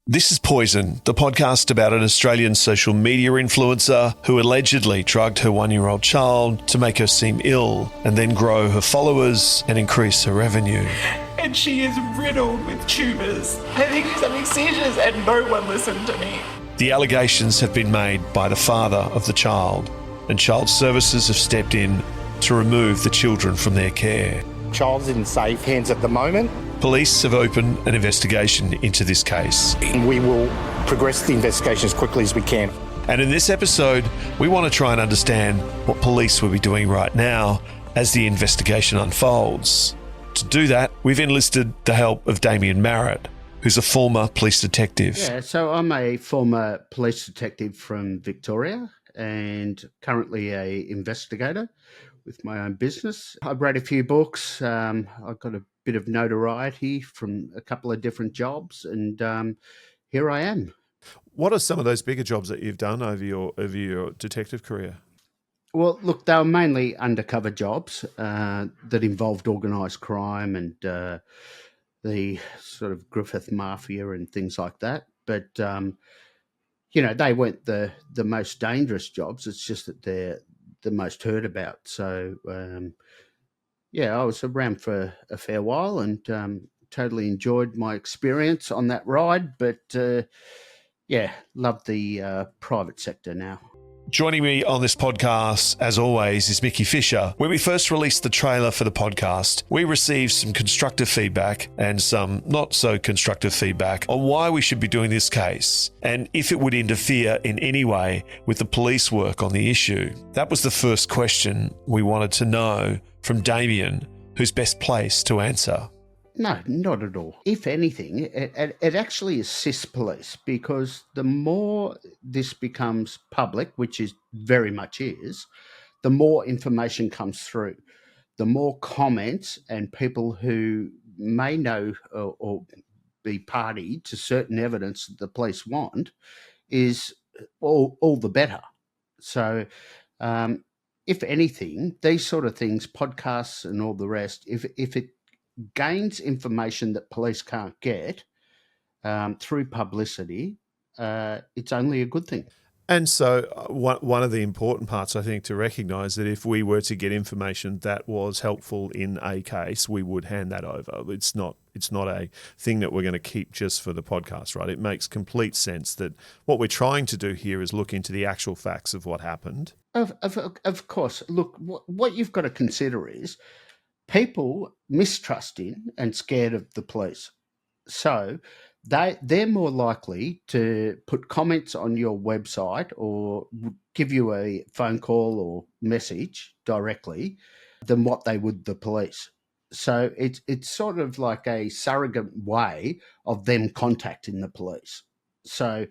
This is Poison, the podcast about an Australian social media influencer who allegedly drugged her 1-year-old child to make her seem ill and then grow her followers and increase her revenue. And she is riddled with tumours. I think he's having seizures and no one listened to me. The allegations have been made by the father of the child, and child services have stepped in to remove the children from their care. Child's in safe hands at the moment. Police have opened an investigation into this case. We will progress the investigation as quickly as we can. And in this episode, we want to try and understand what police will be doing right now as the investigation unfolds. To do that, we've enlisted the help of Damien Marrett, who's a former police detective. Yeah, so I'm a former police detective from Victoria and currently a investigator with my own business. I've read a few books. I've got a bit of notoriety from a couple of different jobs, and here I am. What are some of those bigger jobs that you've done over your detective career? Well, look, they were mainly undercover jobs that involved organised crime and the sort of Griffith Mafia and things like that. But, they weren't the most dangerous jobs. It's just that they're the most heard about. So, I was around for a fair while and totally enjoyed my experience on that ride. But, love the private sector now. Joining me on this podcast, as always, is Mickey Fisher. When we first released the trailer for the podcast, we received some constructive feedback and some not so constructive feedback on why we should be doing this case and if it would interfere in any way with the police work on the issue. That was the first question we wanted to know from Damien, who's best placed to answer. No, not at all. If anything, it actually assists police, because the more this becomes public, which is very much is, the more information comes through, the more comments and people who may know or be party to certain evidence that the police want is all the better. So, if anything, these sort of things, podcasts and all the rest, if it gains information that police can't get through publicity, it's only a good thing. And so one of the important parts, I think, to recognise that if we were to get information that was helpful in a case, we would hand that over. It's not a thing that we're going to keep just for the podcast, right? It makes complete sense that what we're trying to do here is look into the actual facts of what happened. Of course. Look, what you've got to consider is people mistrusting and scared of the police. So they're more likely to put comments on your website or give you a phone call or message directly than what they would the police. So it's sort of like a surrogate way of them contacting the police. So,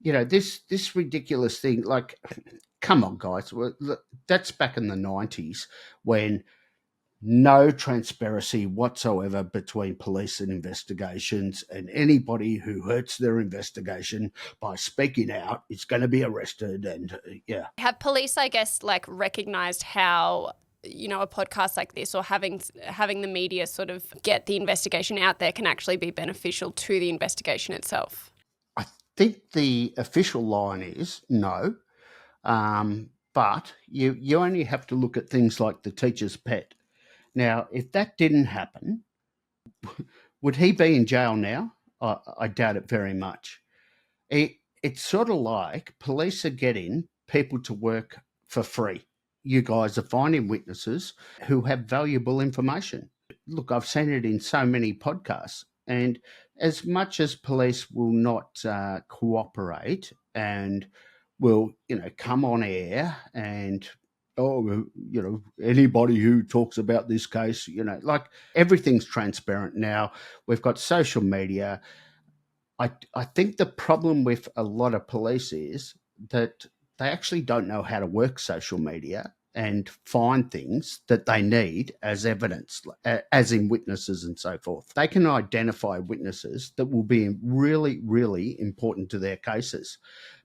this ridiculous thing, like, come on, guys. Look, that's back in the 90s when no transparency whatsoever between police and investigations, and anybody who hurts their investigation by speaking out is going to be arrested. And have police, I guess, recognized how a podcast like this or having the media sort of get the investigation out there can actually be beneficial to the investigation itself? I think the official line is no, but you only have to look at things like the teacher's pet. Now, if that didn't happen, would he be in jail now? I doubt it very much. It's sort of like police are getting people to work for free. You guys are finding witnesses who have valuable information. Look, I've seen it in so many podcasts, and as much as police will not cooperate and will, come on air and anybody who talks about this case, everything's transparent now. We've got social media. I think the problem with a lot of police is that they actually don't know how to work social media and find things that they need as evidence, as in witnesses and so forth. They can identify witnesses that will be really, really important to their cases.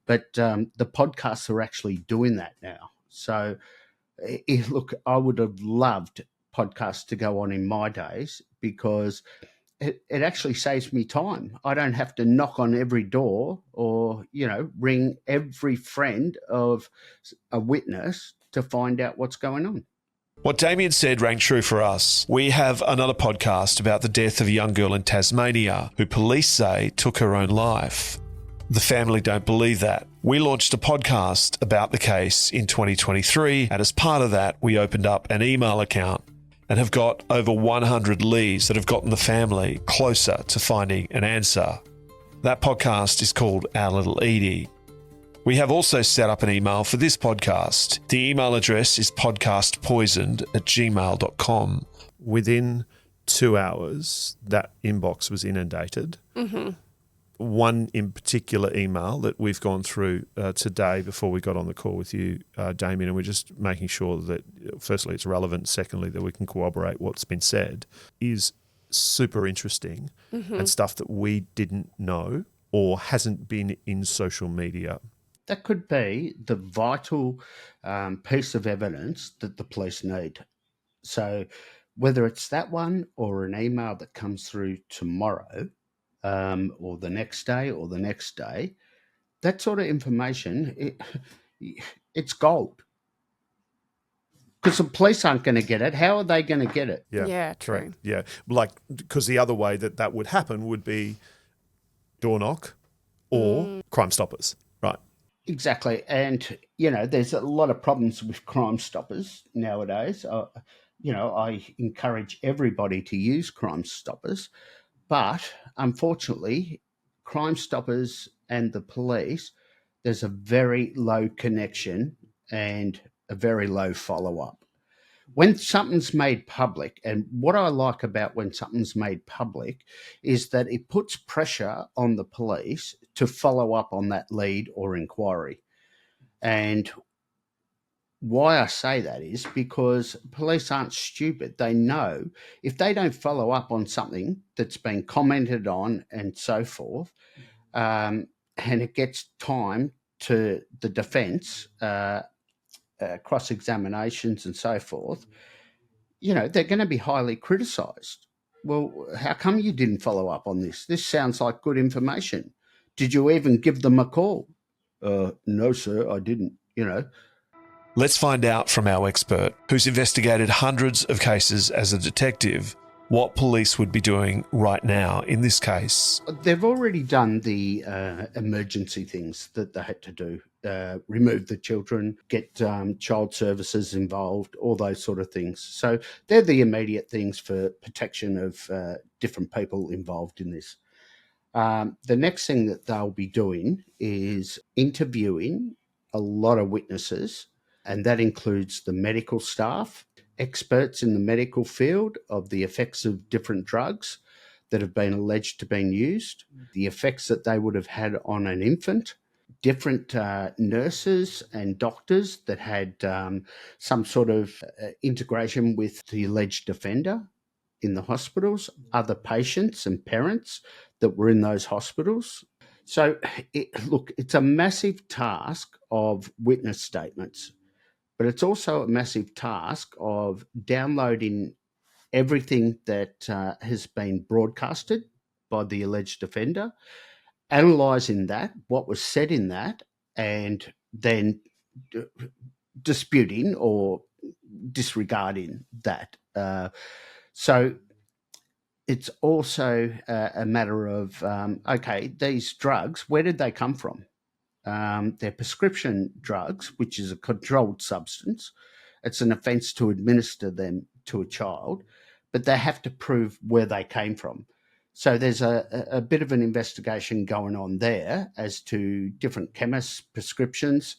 But the podcasts are actually doing that now. So, look, I would have loved podcasts to go on in my days, because it actually saves me time. I don't have to knock on every door or, ring every friend of a witness to find out what's going on. What Damien said rang true for us. We have another podcast about the death of a young girl in Tasmania who police say took her own life. The family don't believe that. We launched a podcast about the case in 2023, and as part of that, we opened up an email account and have got over 100 leads that have gotten the family closer to finding an answer. That podcast is called Our Little Edie. We have also set up an email for this podcast. The email address is podcastpoisoned@gmail.com. Within 2 hours, that inbox was inundated. Mm-hmm. One in particular email that we've gone through today before we got on the call with you, Damien, and we're just making sure that, firstly, it's relevant, secondly, that we can corroborate what's been said, is super interesting and stuff that we didn't know or hasn't been in social media. That could be the vital piece of evidence that the police need. So whether it's that one or an email that comes through tomorrow, or the next day or the next day, that sort of information, it's gold. Because the police aren't going to get it. How are they going to get it? Yeah, true. Correct. Yeah, because the other way that would happen would be door knock or Crime Stoppers, right? Exactly. And, there's a lot of problems with Crime Stoppers nowadays. I encourage everybody to use Crime Stoppers. But unfortunately, Crime Stoppers and the police, there's a very low connection and a very low follow-up. When something's made public, and what I like about when something's made public is that it puts pressure on the police to follow up on that lead or inquiry. And why I say that is because police aren't stupid. They know if they don't follow up on something that's been commented on and so forth, and it gets time to the defence, cross-examinations and so forth, they're going to be highly criticised. Well, how come you didn't follow up on this? This sounds like good information. Did you even give them a call? No, sir, I didn't, Let's find out from our expert, who's investigated hundreds of cases as a detective, what police would be doing right now in this case. They've already done the emergency things that they had to do. Remove the children, get child services involved, all those sort of things. So they're the immediate things for protection of different people involved in this. The next thing that they'll be doing is interviewing a lot of witnesses, and that includes the medical staff, experts in the medical field of the effects of different drugs that have been alleged to have been used, the effects that they would have had on an infant, different nurses and doctors that had some sort of integration with the alleged offender in the hospitals, other patients and parents that were in those hospitals. So, it's a massive task of witness statements, but it's also a massive task of downloading everything that has been broadcasted by the alleged offender, analysing that, what was said in that, and then disputing or disregarding that. So it's also a matter of, these drugs, where did they come from? They're prescription drugs, which is a controlled substance. It's an offence to administer them to a child, but they have to prove where they came from. So there's a bit of an investigation going on there as to different chemists' prescriptions.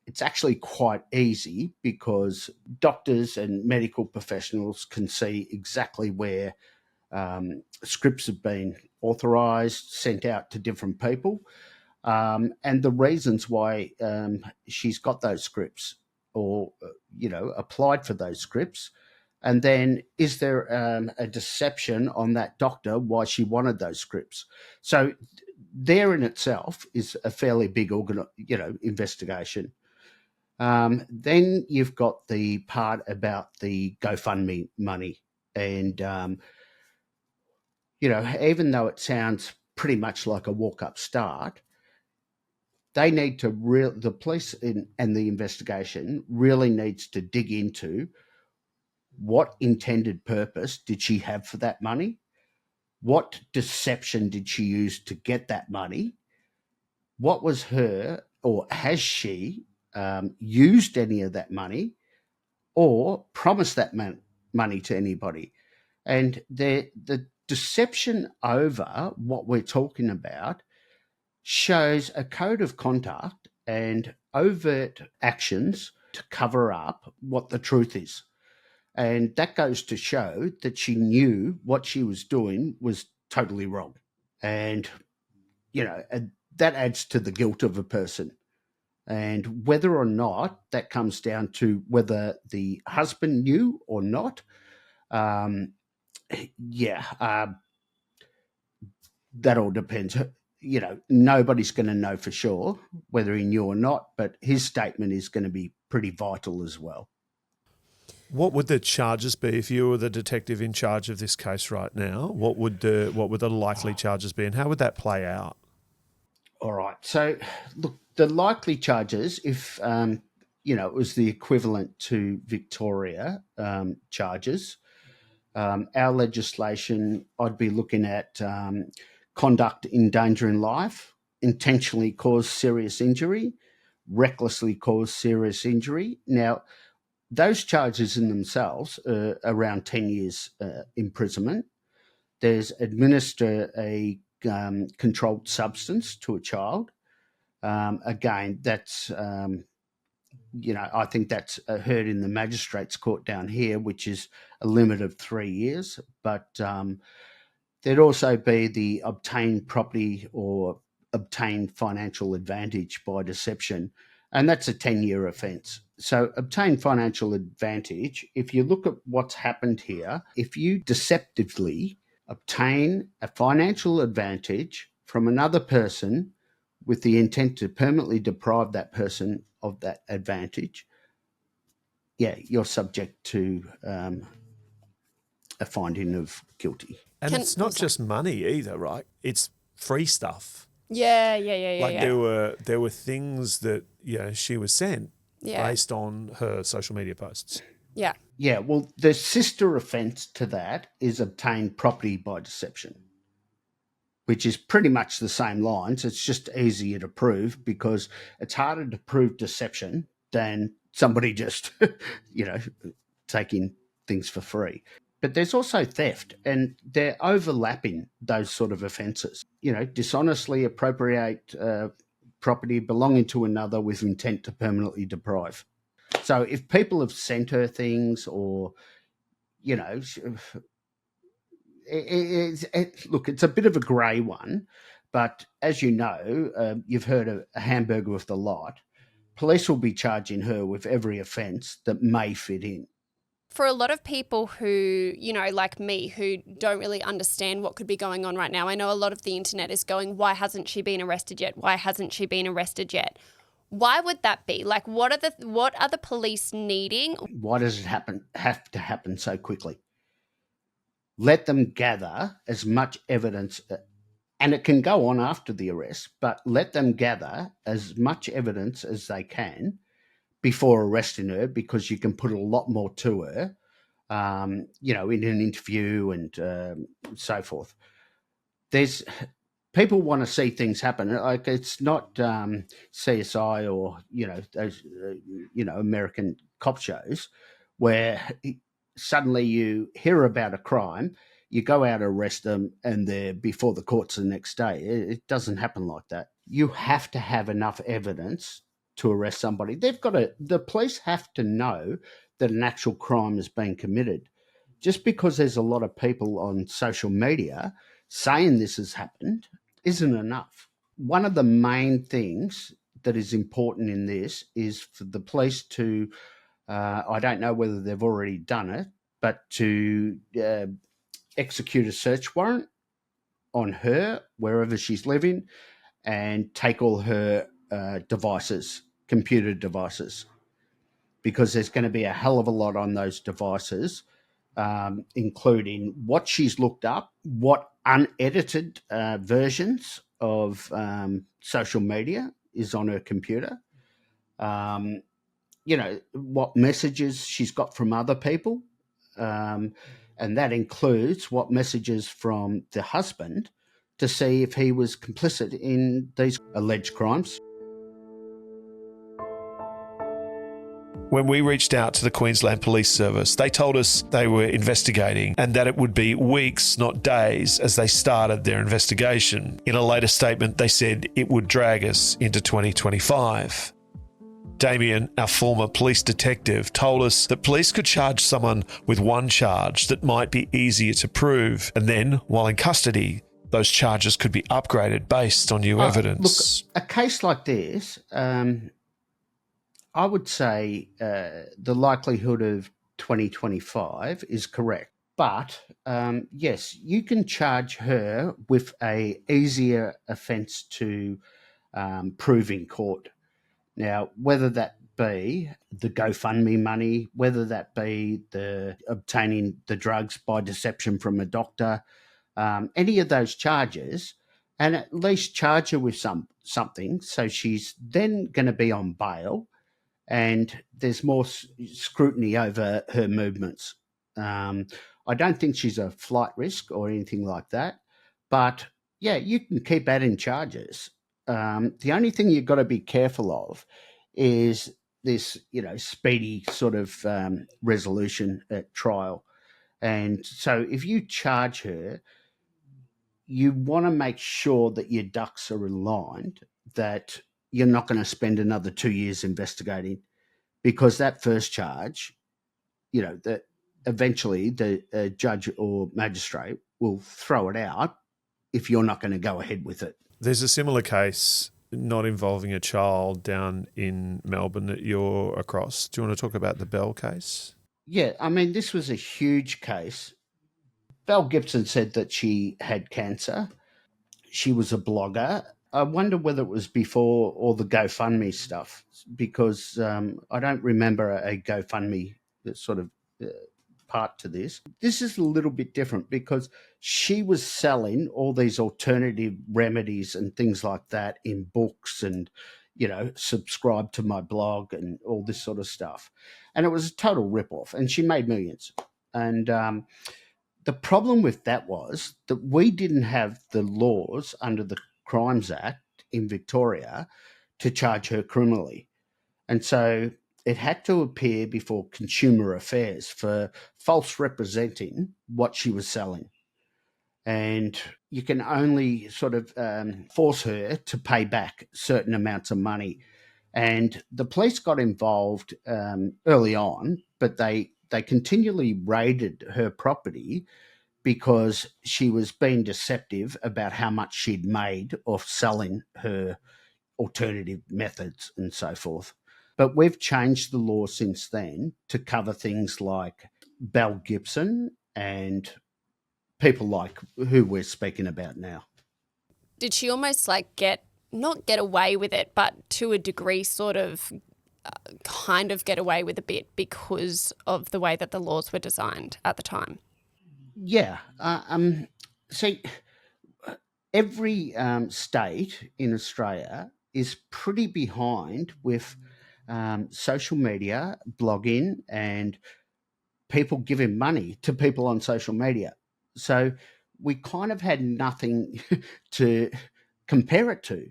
It's actually quite easy because doctors and medical professionals can see exactly where scripts have been authorised, sent out to different people, and the reasons why she's got those scripts or, applied for those scripts. And then is there a deception on that doctor why she wanted those scripts? So there in itself is a fairly big investigation. Then you've got the part about the GoFundMe money. And, even though it sounds pretty much like a walk-up start, they need to the police and the investigation really needs to dig into what intended purpose did she have for that money? What deception did she use to get that money? What was her, or has she used any of that money or promised that money to anybody? And the deception over what we're talking about shows a code of conduct and overt actions to cover up what the truth is. And that goes to show that she knew what she was doing was totally wrong. And, that adds to the guilt of a person. And whether or not that comes down to whether the husband knew or not, that all depends. Nobody's going to know for sure whether he knew or not, but his statement is going to be pretty vital as well. What would the charges be if you were the detective in charge of this case right now? What would the likely charges be, and how would that play out? All right. So, look, the likely charges, if it was the equivalent to Victoria charges, our legislation, I'd be looking at conduct endangering life, intentionally cause serious injury, recklessly cause serious injury. Now, those charges in themselves are around 10 years imprisonment. There's administer a controlled substance to a child. Again, that's, I think that's heard in the magistrates court down here, which is a limit of 3 years. But there'd also be the obtained property or obtained financial advantage by deception, and that's a 10-year offence. So obtained financial advantage, if you look at what's happened here, if you deceptively obtain a financial advantage from another person with the intent to permanently deprive that person of that advantage, you're subject to a finding of guilty. And it's not just money either, right? It's free stuff. Yeah. There were things that she was sent based on her social media posts. Yeah. Yeah, well, the sister offence to that is obtained property by deception, which is pretty much the same lines. It's just easier to prove because it's harder to prove deception than somebody just, taking things for free. But there's also theft, and they're overlapping those sort of offences. Dishonestly appropriate property belonging to another with intent to permanently deprive. So if people have sent her things or, look, it's a bit of a grey one, but as you know, you've heard of a hamburger with the lot. Police will be charging her with every offence that may fit in. For a lot of people who, like me, who don't really understand what could be going on right now, I know a lot of the internet is going, why hasn't she been arrested yet? Why hasn't she been arrested yet? Why would that be? Like, what are the police needing? Why does it have to happen so quickly? Let them gather as much evidence, and it can go on after the arrest, but let them gather as much evidence as they can before arresting her, because you can put a lot more to her, in an interview and so forth. People want to see things happen. Like, it's not CSI or those American cop shows where suddenly you hear about a crime, you go out, arrest them, and they're before the courts the next day. It doesn't happen like that. You have to have enough evidence to arrest somebody. The police have to know that an actual crime has been committed. Just because there's a lot of people on social media saying this has happened isn't enough. One of the main things that is important in this is for the police to, I don't know whether they've already done it, but to execute a search warrant on her, wherever she's living, and take all her devices, computer devices, because there's going to be a hell of a lot on those devices, including what she's looked up, what unedited versions of social media is on her computer. What messages she's got from other people. And that includes what messages from the husband to see if he was complicit in these alleged crimes. When we reached out to the Queensland Police Service, they told us they were investigating and that it would be weeks, not days, as they started their investigation. In a later statement, they said it would drag us into 2025. Damien, our former police detective, told us that police could charge someone with one charge that might be easier to prove, and then, while in custody, those charges could be upgraded based on new evidence. Look, a case like this, I would say the likelihood of 2025 is correct. But yes, you can charge her with a easier offence to prove in court. Now, whether that be the GoFundMe money, whether that be the obtaining the drugs by deception from a doctor, any of those charges, and at least charge her with something, so she's then going to be on bail, and there's more scrutiny over her movements. I don't think she's a flight risk or anything like that, but yeah, you can keep adding charges. The only thing you've got to be careful of is this, speedy sort of resolution at trial. And so if you charge her, you want to make sure that your ducks are aligned, that you're not going to spend another 2 years investigating, because that first charge, that eventually the judge or magistrate will throw it out if you're not going to go ahead with it. There's a similar case not involving a child down in Melbourne that you're across. Do you want to talk about the Bell case? Yeah, I mean, this was a huge case. Belle Gibson said that she had cancer. She was a blogger. I wonder whether it was before all the GoFundMe stuff, because I don't remember a GoFundMe sort of part to this. This is a little bit different because she was selling all these alternative remedies and things like that in books and, subscribe to my blog and all this sort of stuff. And it was a total ripoff, and she made millions. And the problem with that was that we didn't have the laws under the Crimes Act in Victoria to charge her criminally. And so it had to appear before Consumer Affairs for false representing what she was selling. And you can only sort of force her to pay back certain amounts of money. And the police got involved early on, but they continually raided her property because she was being deceptive about how much she'd made off selling her alternative methods and so forth. But we've changed the law since then to cover things like Belle Gibson and people like who we're speaking about now. Did she almost not get away with it, but to a degree sort of kind of get away with a bit because of the way that the laws were designed at the time? Yeah. See, every state in Australia is pretty behind with social media, blogging, and people giving money to people on social media. So we kind of had nothing to compare it to.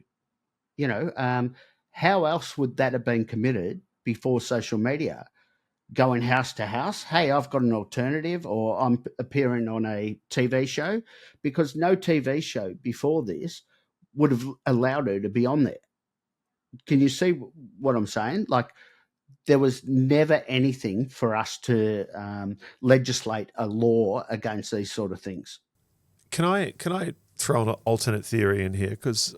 How else would that have been committed before social media? Going house to house, hey, I've got an alternative, or I'm appearing on a TV show, because no TV show before this would have allowed her to be on there. Can you see what I'm saying? Like, there was never anything for us to legislate a law against these sort of things. Can I throw an alternate theory in here? Because,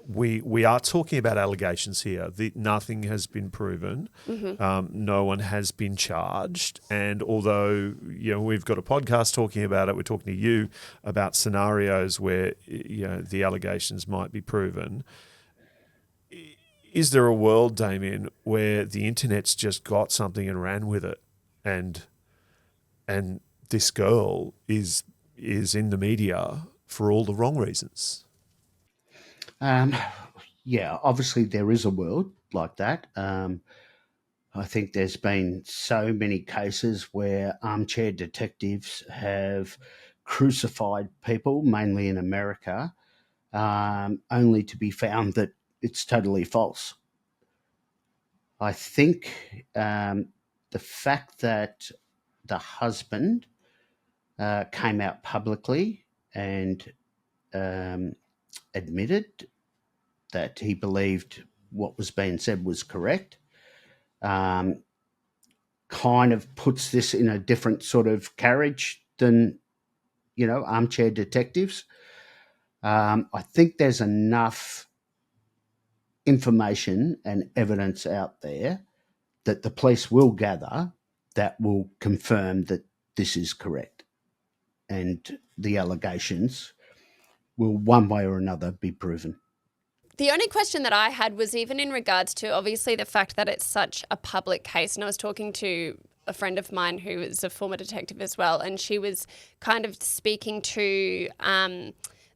we are talking about allegations here. Nothing has been proven. Mm-hmm. No one has been charged. And although, we've got a podcast talking about it, we're talking to you about scenarios where, the allegations might be proven. Is there a world, Damien, where the internet's just got something and ran with it, and this girl is is in the media for all the wrong reasons. Yeah, obviously there is a world like that. I think there's been so many cases where armchair detectives have crucified people, mainly in America, only to be found that it's totally false. I think the fact that the husband came out publicly and admitted that he believed what was being said was correct kind of puts this in a different sort of carriage than, armchair detectives. I think there's enough information and evidence out there that the police will gather that will confirm that this is correct. And the allegations will, one way or another, be proven. The only question that I had was even in regards to obviously the fact that it's such a public case. And I was talking to a friend of mine who is a former detective as well, and she was kind of speaking to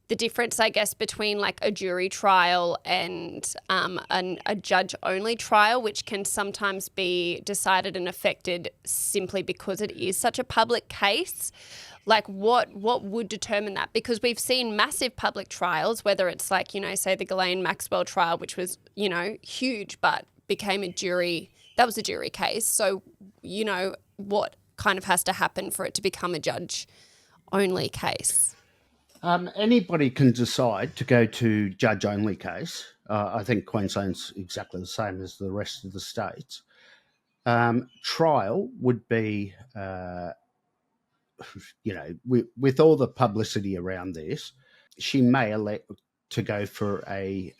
the difference, I guess, between like a jury trial and a judge-only trial, which can sometimes be decided and affected simply because it is such a public case. Like what would determine that? Because we've seen massive public trials, whether it's like, say the Ghislaine Maxwell trial, which was, huge, but became a jury case. So, what kind of has to happen for it to become a judge-only case? Anybody can decide to go to judge-only case. I think Queensland's exactly the same as the rest of the states. Trial would be... with all the publicity around this, she may elect to go for a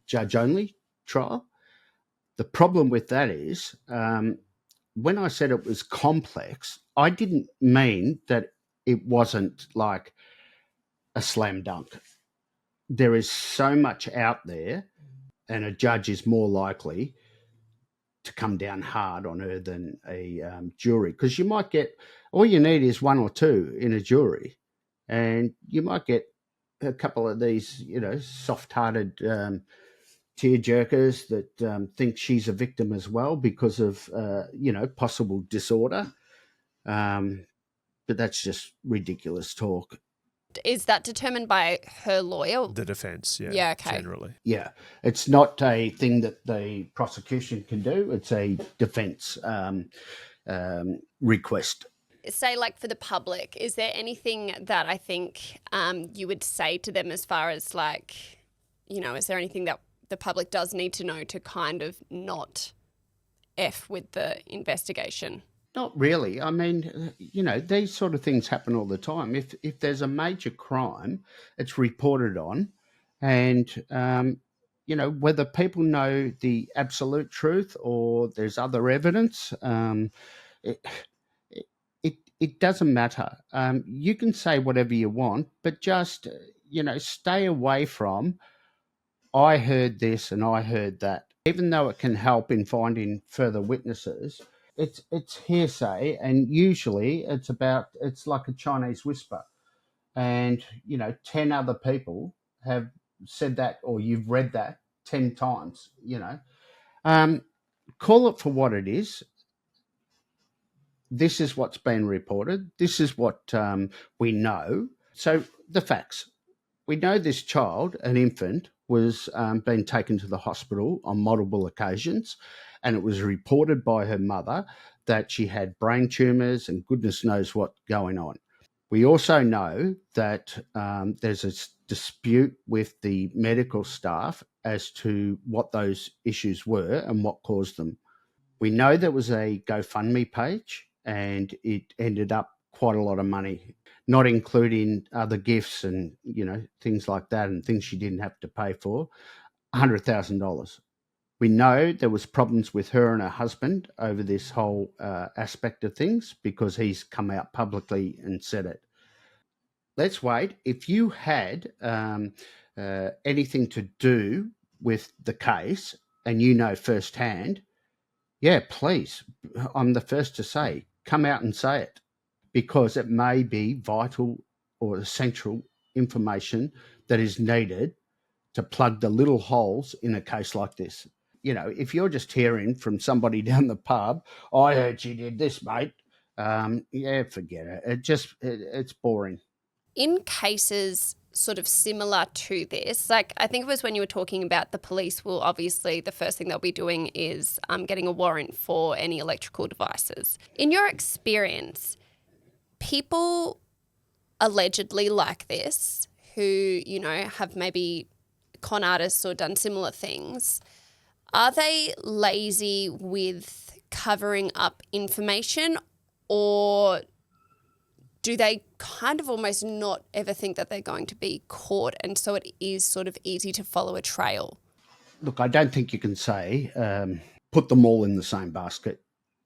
judge-only trial. The problem with that is, when I said it was complex, I didn't mean that it wasn't like a slam dunk. There is so much out there, and a judge is more likely to come down hard on her than a jury, because you might get, all you need is one or two in a jury, and you might get a couple of these, soft-hearted tearjerkers that think she's a victim as well because of, possible disorder. But that's just ridiculous talk. Is that determined by her lawyer? The defence, Yeah, okay. generally. Yeah, it's not a thing that the prosecution can do. It's a defence request. Say, like for the public, is there anything that I think you would say to them as far as like, is there anything that the public does need to know to kind of not F with the investigation? Not really. I mean, these sort of things happen all the time. If there's a major crime, it's reported on, and whether people know the absolute truth or there's other evidence, it doesn't matter. You can say whatever you want, but just stay away from, I heard this and I heard that. Even though it can help in finding further witnesses, it's hearsay, and usually it's like a Chinese whisper, and 10 other people have said that, or you've read that 10 times. Call it for what it is. This is what's been reported. This is what we know. So the facts. We know this child, an infant, was being taken to the hospital on multiple occasions, and it was reported by her mother that she had brain tumours and goodness knows what going on. We also know that there's a dispute with the medical staff as to what those issues were and what caused them. We know there was a GoFundMe page, and it ended up quite a lot of money, not including other gifts and, things like that, and things she didn't have to pay for, $100,000. We know there was problems with her and her husband over this whole aspect of things, because he's come out publicly and said it. Let's wait. If you had anything to do with the case and firsthand, yeah, please, I'm the first to say, come out and say it, because it may be vital or essential information that is needed to plug the little holes in a case like this. You know, if you're just hearing from somebody down the pub, I heard you did this, mate. Yeah, forget it. It's boring. In cases sort of similar to this, like I think it was when you were talking about the police will obviously the first thing they'll be doing is getting a warrant for any electrical devices. In your experience, people allegedly like this who, you know, have maybe con artists or done similar things, are they lazy with covering up information, or do they kind of almost not ever think that they're going to be caught, and so it is sort of easy to follow a trail? Look, I don't think you can say put them all in the same basket.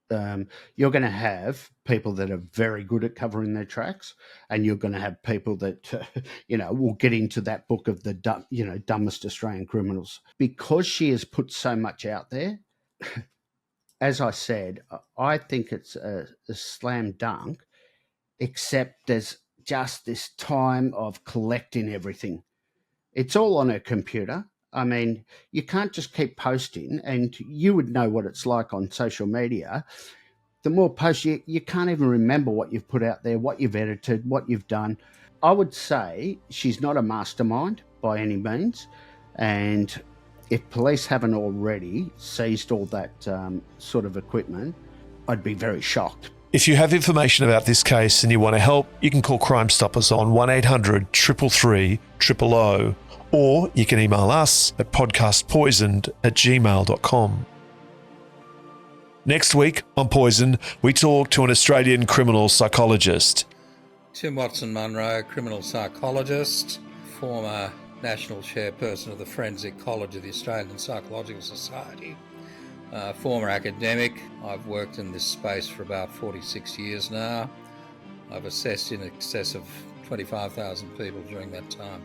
You're going to have people that are very good at covering their tracks, and you're going to have people that, will get into that book of the dumbest Australian criminals. Because she has put so much out there, as I said, I think it's a slam dunk, except there's just this time of collecting everything. It's all on her computer. I mean, you can't just keep posting, and you would know what it's like on social media. The more posts, you can't even remember what you've put out there, what you've edited, what you've done. I would say she's not a mastermind by any means, and if police haven't already seized all that sort of equipment, I'd be very shocked. If you have information about this case and you want to help, you can call Crime Stoppers on 1800 333 000, or you can email us at podcastpoisoned@gmail.com. Next week on Poison, we talk to an Australian criminal psychologist. Tim Watson-Munro, criminal psychologist, former national chairperson of the Forensic College of the Australian Psychological Society, former academic. I've worked in this space for about 46 years now. I've assessed in excess of 25,000 people during that time.